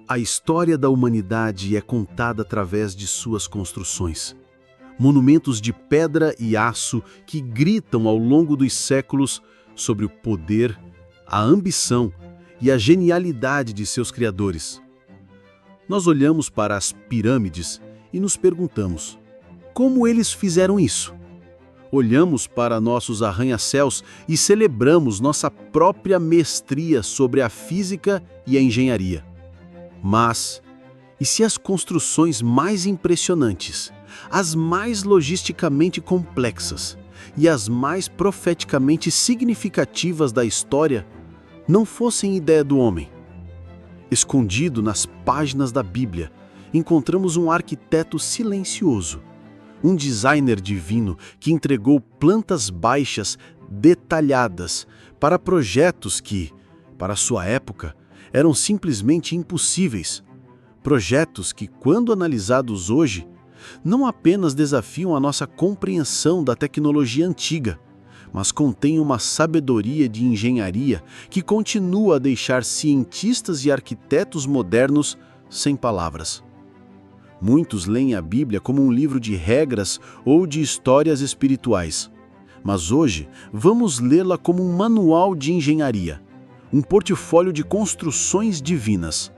A história da humanidade é contada através de suas construções. Monumentos de pedra e aço que gritam ao longo dos séculos sobre o poder, a ambição e a genialidade de seus criadores. Nós olhamos para as pirâmides e nos perguntamos: como eles fizeram isso? Olhamos para nossos arranha-céus e celebramos nossa própria mestria sobre a física e a engenharia. Mas, e se as construções mais impressionantes, as mais logisticamente complexas e as mais profeticamente significativas da história não fossem ideia do homem? Escondido nas páginas da Bíblia, encontramos um arquiteto silencioso, um designer divino que entregou plantas baixas detalhadas para projetos que, para sua época, eram simplesmente impossíveis. Projetos que, quando analisados hoje, não apenas desafiam a nossa compreensão da tecnologia antiga, mas contêm uma sabedoria de engenharia que continua a deixar cientistas e arquitetos modernos sem palavras. Muitos leem a Bíblia como um livro de regras ou de histórias espirituais, mas hoje vamos lê-la como um manual de engenharia, um portfólio de construções divinas.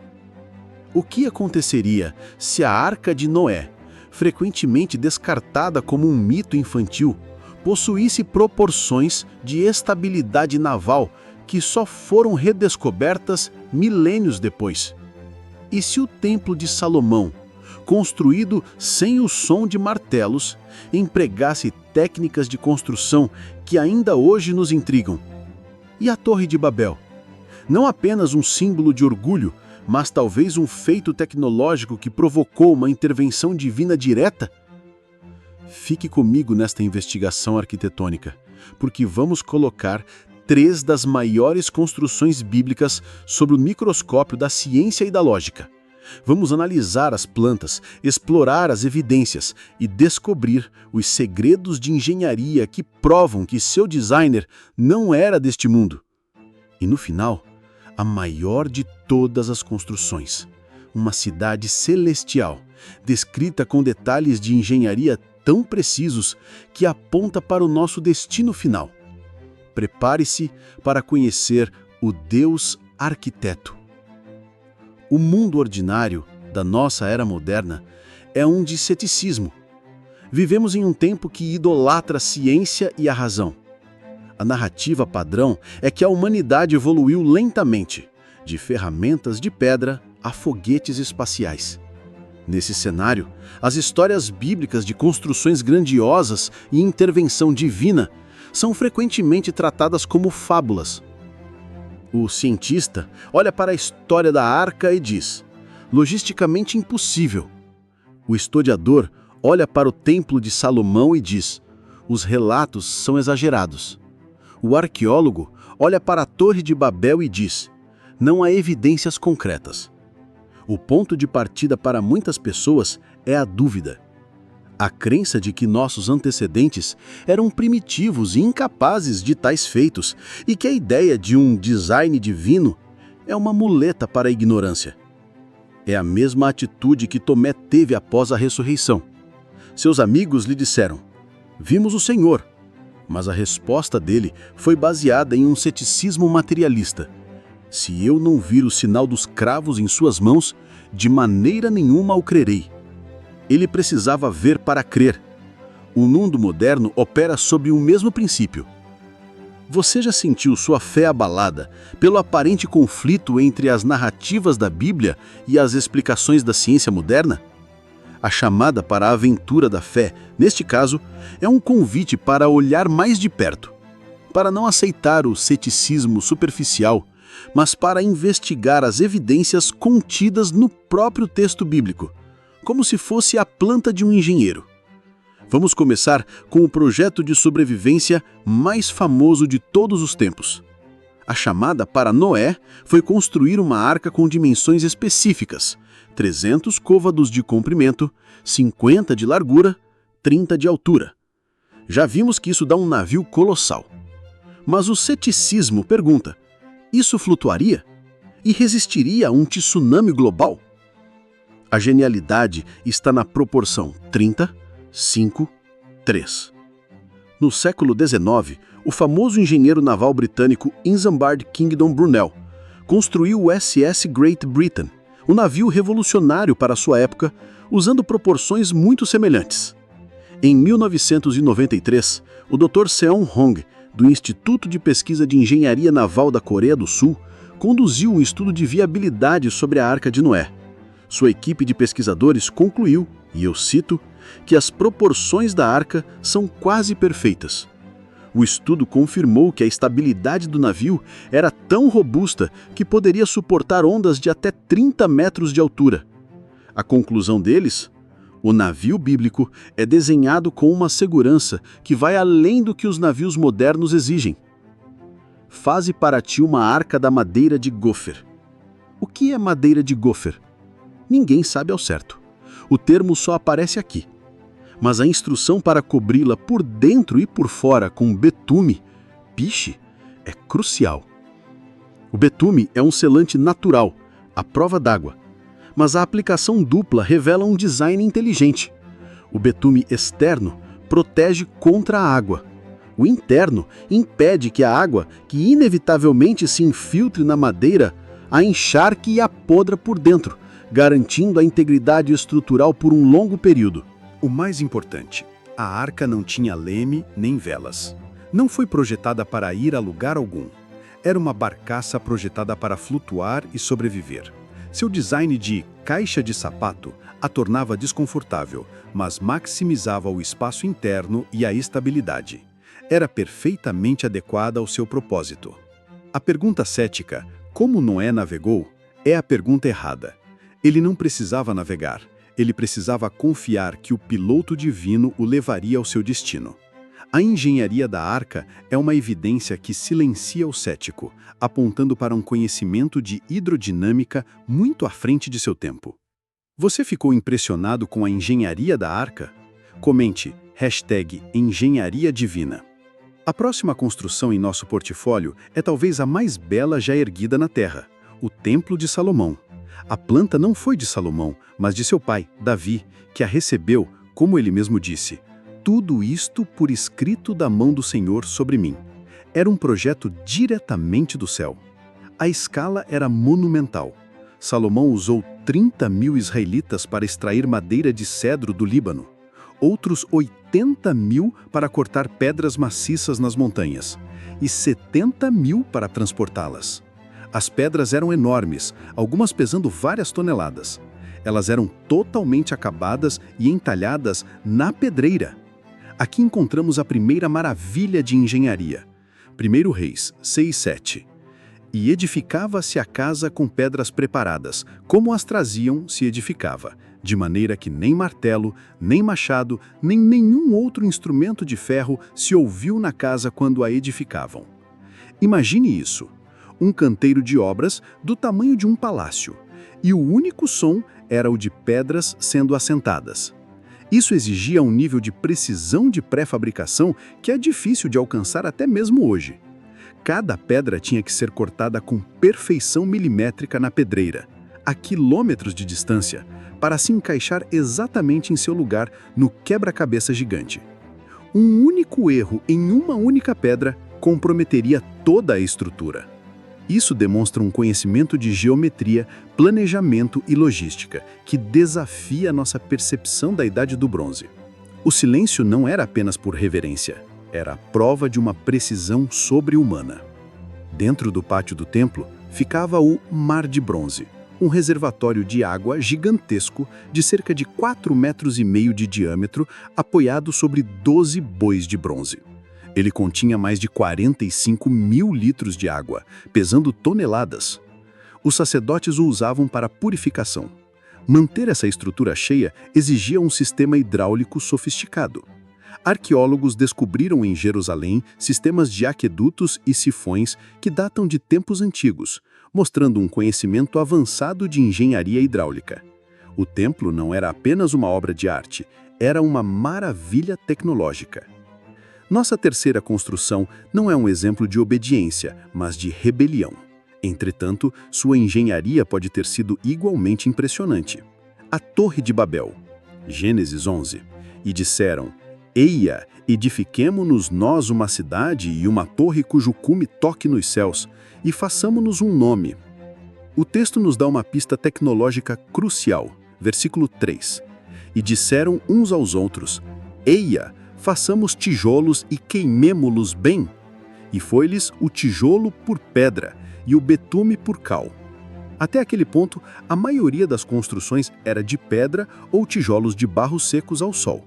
O que aconteceria se a Arca de Noé, frequentemente descartada como um mito infantil, possuísse proporções de estabilidade naval que só foram redescobertas milênios depois? E se o Templo de Salomão, construído sem o som de martelos, empregasse técnicas de construção que ainda hoje nos intrigam? E a Torre de Babel? Não apenas um símbolo de orgulho, mas talvez um feito tecnológico que provocou uma intervenção divina direta? Fique comigo nesta investigação arquitetônica, porque vamos colocar 3 das maiores construções bíblicas sob o microscópio da ciência e da lógica. Vamos analisar as plantas, explorar as evidências e descobrir os segredos de engenharia que provam que seu designer não era deste mundo. E no final, a maior de todas as construções, uma cidade celestial, descrita com detalhes de engenharia tão precisos que aponta para o nosso destino final. Prepare-se para conhecer o Deus Arquiteto. O mundo ordinário da nossa era moderna é um de ceticismo. Vivemos em um tempo que idolatra a ciência e a razão. A narrativa padrão é que a humanidade evoluiu lentamente, de ferramentas de pedra a foguetes espaciais. Nesse cenário, as histórias bíblicas de construções grandiosas e intervenção divina são frequentemente tratadas como fábulas. O cientista olha para a história da Arca e diz: logisticamente impossível. O historiador olha para o Templo de Salomão e diz: os relatos são exagerados. O arqueólogo olha para a Torre de Babel e diz: não há evidências concretas. O ponto de partida para muitas pessoas é a dúvida. A crença de que nossos antecedentes eram primitivos e incapazes de tais feitos e que a ideia de um design divino é uma muleta para a ignorância. É a mesma atitude que Tomé teve após a ressurreição. Seus amigos lhe disseram: vimos o Senhor. Mas a resposta dele foi baseada em um ceticismo materialista. Se eu não vir o sinal dos cravos em suas mãos, de maneira nenhuma o crerei. Ele precisava ver para crer. O mundo moderno opera sob o mesmo princípio. Você já sentiu sua fé abalada pelo aparente conflito entre as narrativas da Bíblia e as explicações da ciência moderna? A chamada para a aventura da fé, neste caso, é um convite para olhar mais de perto, para não aceitar o ceticismo superficial, mas para investigar as evidências contidas no próprio texto bíblico, como se fosse a planta de um engenheiro. Vamos começar com o projeto de sobrevivência mais famoso de todos os tempos. A chamada para Noé foi construir uma arca com dimensões específicas: 300 côvados de comprimento, 50 de largura, 30 de altura. Já vimos que isso dá um navio colossal. Mas o ceticismo pergunta: isso flutuaria? e resistiria a um tsunami global? A genialidade está na proporção 30, 5, 3. No século XIX, o famoso engenheiro naval britânico Isambard Kingdom Brunel construiu o SS Great Britain, um navio revolucionário para sua época, usando proporções muito semelhantes. Em 1993, o Dr. Seon Hong, do Instituto de Pesquisa de Engenharia Naval da Coreia do Sul, conduziu um estudo de viabilidade sobre a Arca de Noé. Sua equipe de pesquisadores concluiu, e eu cito, que as proporções da arca são quase perfeitas. O estudo confirmou que a estabilidade do navio era tão robusta que poderia suportar ondas de até 30 metros de altura. A conclusão deles? O navio bíblico é desenhado com uma segurança que vai além do que os navios modernos exigem. Faze para ti uma arca da madeira de gofer. O que é madeira de gofer? Ninguém sabe ao certo. O termo só aparece aqui. Mas a instrução para cobri-la por dentro e por fora com betume, piche, é crucial. O betume é um selante natural, à prova d'água, mas a aplicação dupla revela um design inteligente. O betume externo protege contra a água. O interno impede que a água, que inevitavelmente se infiltre na madeira, a encharque e a podra por dentro, garantindo a integridade estrutural por um longo período. O mais importante, a arca não tinha leme nem velas. Não foi projetada para ir a lugar algum. Era uma barcaça projetada para flutuar e sobreviver. Seu design de caixa de sapato a tornava desconfortável, mas maximizava o espaço interno e a estabilidade. Era perfeitamente adequada ao seu propósito. A pergunta cética, como Noé navegou, é a pergunta errada. Ele não precisava navegar. Ele precisava confiar que o piloto divino o levaria ao seu destino. A engenharia da arca é uma evidência que silencia o cético, apontando para um conhecimento de hidrodinâmica muito à frente de seu tempo. Você ficou impressionado com a engenharia da arca? Comente #Engenharia Divina. A próxima construção em nosso portfólio é talvez a mais bela já erguida na Terra, o Templo de Salomão. A planta não foi de Salomão, mas de seu pai, Davi, que a recebeu, como ele mesmo disse, tudo isto por escrito da mão do Senhor sobre mim. Era um projeto diretamente do céu. A escala era monumental. Salomão usou 30.000 israelitas para extrair madeira de cedro do Líbano, outros 80.000 para cortar pedras maciças nas montanhas e 70.000 para transportá-las. As pedras eram enormes, algumas pesando várias toneladas. Elas eram totalmente acabadas e entalhadas na pedreira. Aqui encontramos a primeira maravilha de engenharia. 1 Reis 6:7. E edificava-se a casa com pedras preparadas, como as traziam se edificava, de maneira que nem martelo, nem machado, nem nenhum outro instrumento de ferro se ouviu na casa quando a edificavam. Imagine isso. Um canteiro de obras do tamanho de um palácio, e o único som era o de pedras sendo assentadas. Isso exigia um nível de precisão de pré-fabricação que é difícil de alcançar até mesmo hoje. Cada pedra tinha que ser cortada com perfeição milimétrica na pedreira, a quilômetros de distância, para se encaixar exatamente em seu lugar no quebra-cabeça gigante. Um único erro em uma única pedra comprometeria toda a estrutura. Isso demonstra um conhecimento de geometria, planejamento e logística, que desafia nossa percepção da Idade do Bronze. O silêncio não era apenas por reverência, era a prova de uma precisão sobre-humana. Dentro do pátio do templo ficava o Mar de Bronze, um reservatório de água gigantesco de cerca de 4,5 metros de diâmetro, apoiado sobre 12 bois de bronze. Ele continha mais de 45.000 litros de água, pesando toneladas. Os sacerdotes o usavam para purificação. Manter essa estrutura cheia exigia um sistema hidráulico sofisticado. Arqueólogos descobriram em Jerusalém sistemas de aquedutos e sifões que datam de tempos antigos, mostrando um conhecimento avançado de engenharia hidráulica. O templo não era apenas uma obra de arte, era uma maravilha tecnológica. Nossa terceira construção não é um exemplo de obediência, mas de rebelião. Entretanto, sua engenharia pode ter sido igualmente impressionante. A Torre de Babel, Gênesis 11, e disseram: Eia, edifiquemo-nos nós uma cidade e uma torre cujo cume toque nos céus, e façamo-nos um nome. O texto nos dá uma pista tecnológica crucial, versículo 3. E disseram uns aos outros: Eia, façamos tijolos e queimemo-los bem. E foi-lhes o tijolo por pedra e o betume por cal. Até aquele ponto, a maioria das construções era de pedra ou tijolos de barro secos ao sol.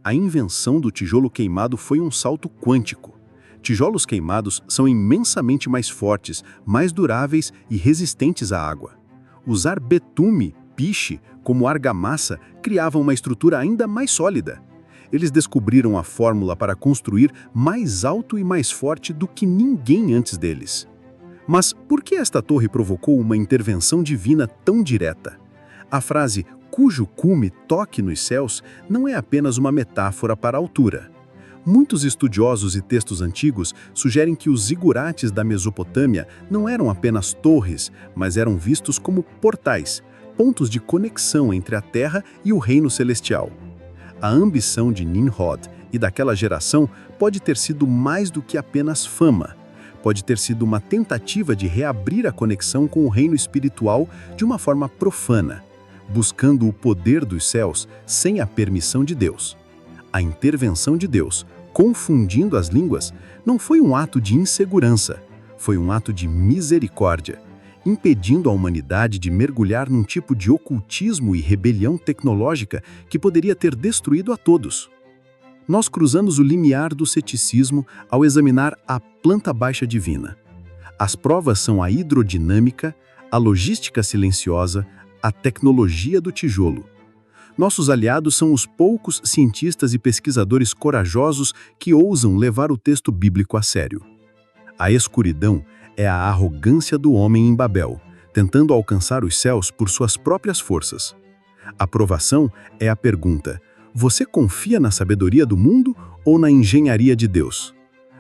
A invenção do tijolo queimado foi um salto quântico. Tijolos queimados são imensamente mais fortes, mais duráveis e resistentes à água. Usar betume, piche, como argamassa criava uma estrutura ainda mais sólida. Eles descobriram a fórmula para construir mais alto e mais forte do que ninguém antes deles. Mas por que esta torre provocou uma intervenção divina tão direta? A frase cujo cume toque nos céus não é apenas uma metáfora para a altura. Muitos estudiosos e textos antigos sugerem que os zigurates da Mesopotâmia não eram apenas torres, mas eram vistos como portais, pontos de conexão entre a Terra e o reino celestial. A ambição de Nimrod e daquela geração pode ter sido mais do que apenas fama. Pode ter sido uma tentativa de reabrir a conexão com o reino espiritual de uma forma profana, buscando o poder dos céus sem a permissão de Deus. A intervenção de Deus, confundindo as línguas, não foi um ato de insegurança, foi um ato de misericórdia, impedindo a humanidade de mergulhar num tipo de ocultismo e rebelião tecnológica que poderia ter destruído a todos. Nós cruzamos o limiar do ceticismo ao examinar a planta baixa divina. As provas são a hidrodinâmica, a logística silenciosa, a tecnologia do tijolo. Nossos aliados são os poucos cientistas e pesquisadores corajosos que ousam levar o texto bíblico a sério. A escuridão é a arrogância do homem em Babel, tentando alcançar os céus por suas próprias forças. A provação é a pergunta: você confia na sabedoria do mundo ou na engenharia de Deus?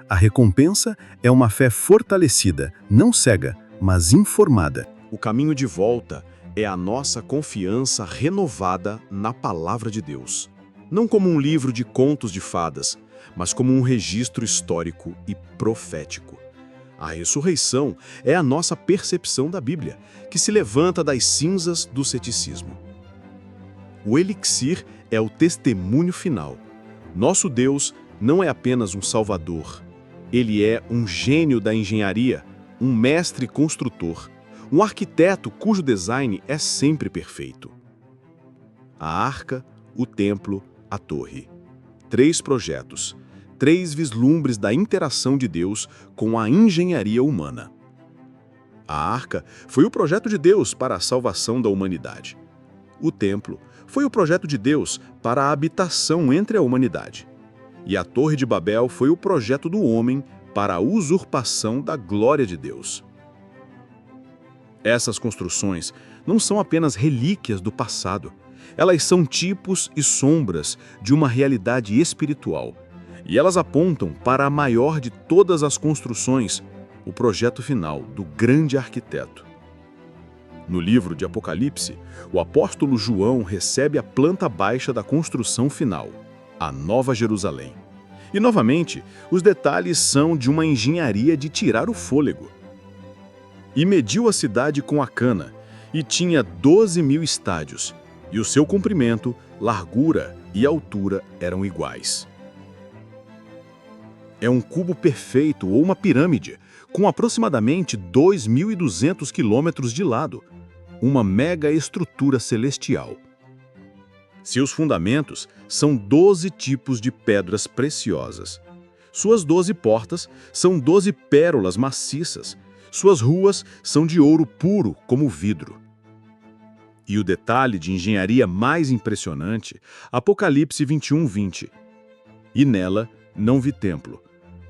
A recompensa é uma fé fortalecida, não cega, mas informada. O caminho de volta é a nossa confiança renovada na palavra de Deus. Não como um livro de contos de fadas, mas como um registro histórico e profético. A ressurreição é a nossa percepção da Bíblia, que se levanta das cinzas do ceticismo. O elixir é o testemunho final. Nosso Deus não é apenas um salvador. Ele é um gênio da engenharia, um mestre construtor, um arquiteto cujo design é sempre perfeito. A arca, o templo, a torre. 3 projetos, 3 vislumbres da interação de Deus com a engenharia humana. A arca foi o projeto de Deus para a salvação da humanidade. O templo foi o projeto de Deus para a habitação entre a humanidade. E a Torre de Babel foi o projeto do homem para a usurpação da glória de Deus. Essas construções não são apenas relíquias do passado. Elas são tipos e sombras de uma realidade espiritual. E elas apontam para a maior de todas as construções, o projeto final do grande arquiteto. No livro de Apocalipse, o apóstolo João recebe a planta baixa da construção final, a Nova Jerusalém. E, novamente, os detalhes são de uma engenharia de tirar o fôlego. E mediu a cidade com a cana, e tinha 12.000 estádios, e o seu comprimento, largura e altura eram iguais. É um cubo perfeito ou uma pirâmide, com aproximadamente 2.200 quilômetros de lado, uma mega estrutura celestial. Seus fundamentos são 12 tipos de pedras preciosas. Suas 12 portas são 12 pérolas maciças. Suas ruas são de ouro puro como vidro. E o detalhe de engenharia mais impressionante, Apocalipse 21:20. E nela não vi templo,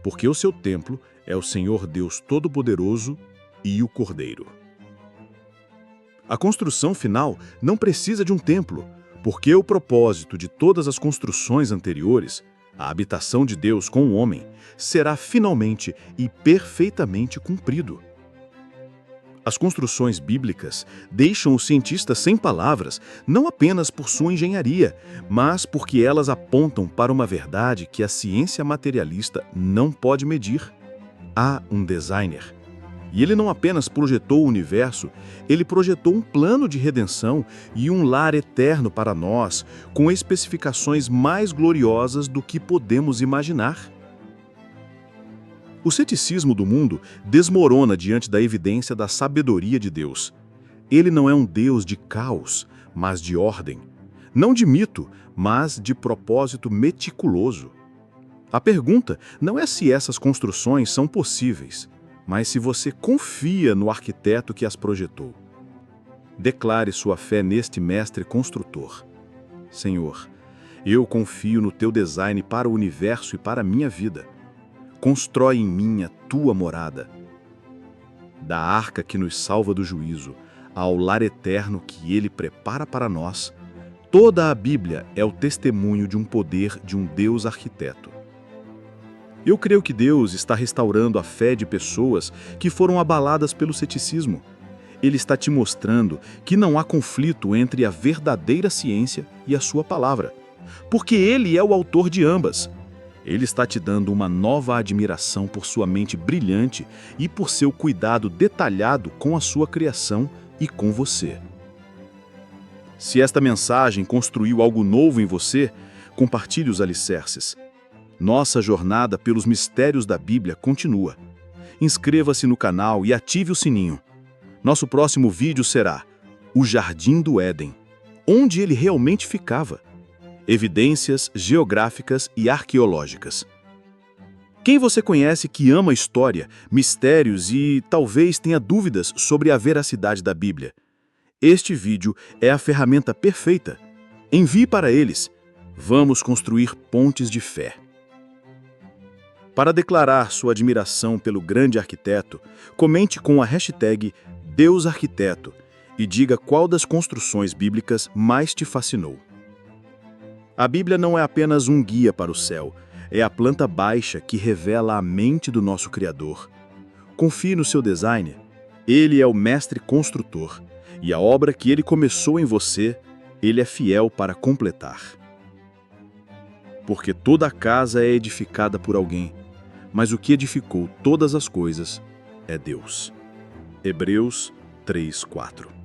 porque o seu templo é o Senhor Deus Todo-Poderoso e o Cordeiro. A construção final não precisa de um templo, porque o propósito de todas as construções anteriores, a habitação de Deus com o homem, será finalmente e perfeitamente cumprido. As construções bíblicas deixam o cientista sem palavras, não apenas por sua engenharia, mas porque elas apontam para uma verdade que a ciência materialista não pode medir. Há um designer. E ele não apenas projetou o universo, ele projetou um plano de redenção e um lar eterno para nós, com especificações mais gloriosas do que podemos imaginar. O ceticismo do mundo desmorona diante da evidência da sabedoria de Deus. Ele não é um Deus de caos, mas de ordem. Não de mito, mas de propósito meticuloso. A pergunta não é se essas construções são possíveis, mas se você confia no arquiteto que as projetou. Declare sua fé neste mestre construtor. Senhor, eu confio no teu design para o universo e para a minha vida. Constrói em mim a tua morada. Da arca que nos salva do juízo, ao lar eterno que ele prepara para nós, toda a Bíblia é o testemunho de um poder de um Deus arquiteto. Eu creio que Deus está restaurando a fé de pessoas que foram abaladas pelo ceticismo. Ele está te mostrando que não há conflito entre a verdadeira ciência e a sua palavra, porque Ele é o autor de ambas. Ele está te dando uma nova admiração por sua mente brilhante e por seu cuidado detalhado com a sua criação e com você. Se esta mensagem construiu algo novo em você, compartilhe os alicerces. Nossa jornada pelos mistérios da Bíblia continua. Inscreva-se no canal e ative o sininho. Nosso próximo vídeo será o Jardim do Éden, onde ele realmente ficava. Evidências geográficas e arqueológicas. Quem você conhece que ama história, mistérios e talvez tenha dúvidas sobre a veracidade da Bíblia? Este vídeo é a ferramenta perfeita. Envie para eles. Vamos construir pontes de fé. Para declarar sua admiração pelo grande arquiteto, comente com a hashtag #DeusArquiteto e diga qual das construções bíblicas mais te fascinou. A Bíblia não é apenas um guia para o céu, é a planta baixa que revela a mente do nosso Criador. Confie no seu designer. Ele é o mestre construtor, e a obra que ele começou em você, ele é fiel para completar. Porque toda a casa é edificada por alguém, mas o que edificou todas as coisas é Deus. Hebreus 3:4.